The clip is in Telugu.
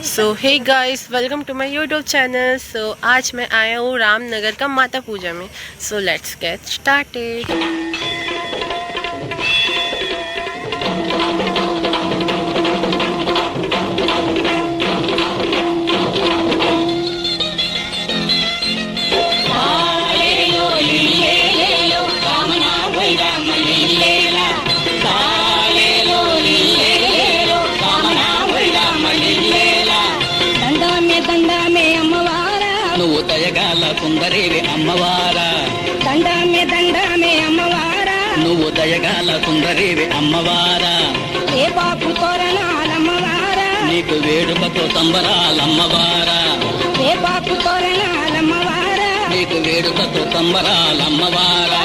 So hey guys, welcome to my YouTube channel. So आज मैं आया हूँ रामनगर का माता पूजा में। So let's get started. నువ్వు దయగాల కుందరేవి అమ్మవారా, దండ మే అమ్మవారా, నువ్వు దయగాల కుందరేవి అమ్మవారా, ఏ బాపు తోరణాలమ్మవారా, నీకు వేడుకతో తంబరాలమ్మవారా, ఏ బాపు తోరణాలమ్మవారా, నీకు వేడుకతో తంబరాలమ్మవారా.